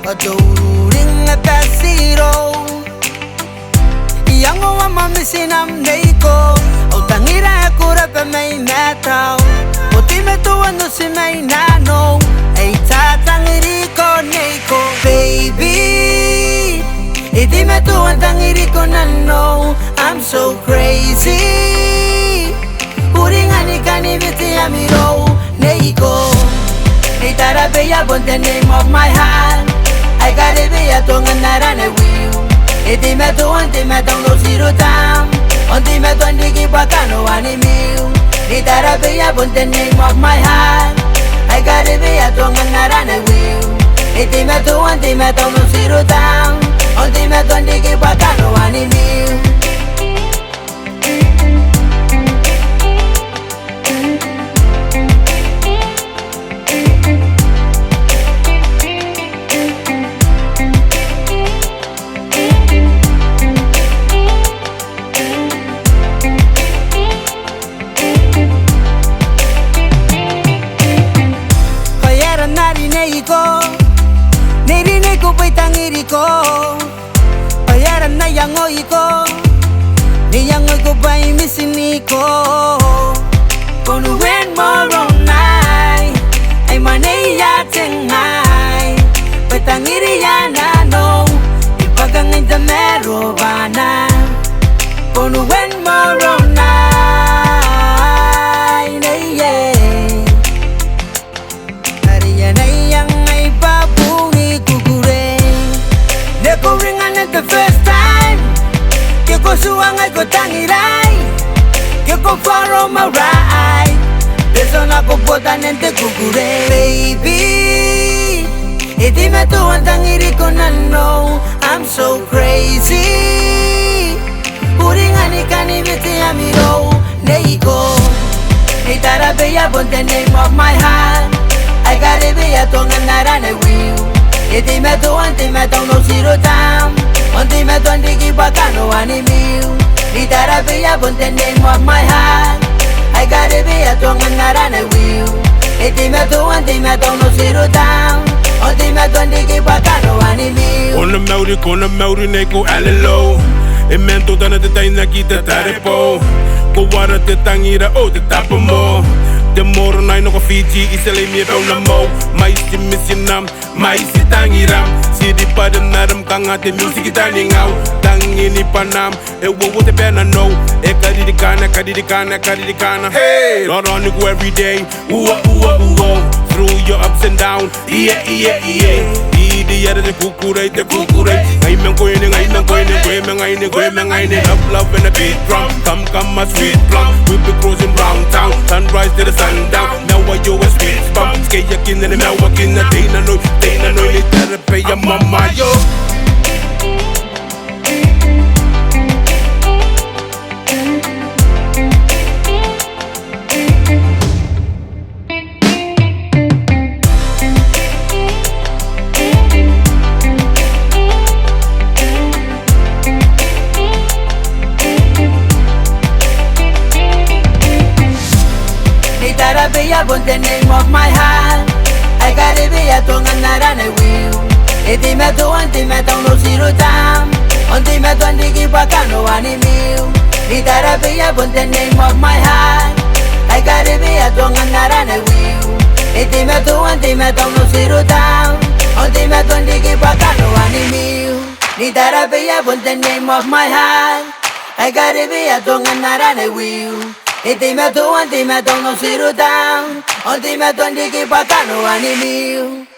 Ring at that zero. Young woman missing am Neiko. O tangira kurapa may nataw. O timeto ano si may nano. Ay tatangiriko Neiko. Baby, itimeto ang tangiriko nano. I'm so crazy. Uringan ikanibiti amiro Neiko. Nei Tarabeia, but the name of my heart. I got it be a tongue and not on a wheel. Itimeto no zero time. Ontimeto and digi bacano animil. Nei Tarabeia, but the name of my heart. I got it be a tongue and not on a wheel. Itimeto no zero time. Ontimeto and digi bacano animil. Neri neko paitangiriko. Payaran na yang oiko. Ni yang oiko pai misiniko. Konu wen morong nai. Ay manay yating nai. Paitangiri yana no. Ipagang ay damero bana. Konu wen morong nai. The first time, Kiko suang ay ko tangiray, Kiko follow my ride. Beso na ko botan ente kukure. Baby, iti meto ang tangiri ko na no. I'm so crazy. Uringan ikanibiti amiro Neiko. Nei Tarabeia, but the name of my heart. I got it be a tongue and not on a wheel. Itimeto no zero time. Ontimeto and digi bacano animil. Nei Tarabeia, but the name of my heart. I got it be a tongue and not on a wheel. Itimeto no zero time. Ontimeto and digi bacano animil. Kona mauri neko alelo. Emento dana te taina kita tarepo. Ko wara te tangira o te tapo mo. De moro nai no ko Fiji isele mi pau na mo. Mais ti misinam, mais si tangiram. Si di padan naram kanga te music itani ngau. Tangini panam, e wo te bena no. E kadidi kana. Hey, not on you every day. Ooh. Through your ups and downs. Yeah. Di yada te kukure. Ngai men koine. Love and a beat drum. Come my sweet plum. We be cruising round town. Sunrise to the sundown. Now I you a sweet spot. Skate yakin and now wakin na Dana no. Nei Tarabeia mama yo. Nei Tarabeia, but the name of my heart. I got it be a tongue and not on a wheel. Itimeto no zero time. Ontimeto and digi bacano animil. Nei Tarabeia, but the name of my heart. I got it be a tongue and not on a wheel. Itimeto no zero time. Ontimeto and digi bacano animil. Nei Tarabeia, but the name of my heart. I got it be a tongue and not on a wheel. Itimeto no zero down. Ontimeto and digi bacano animil.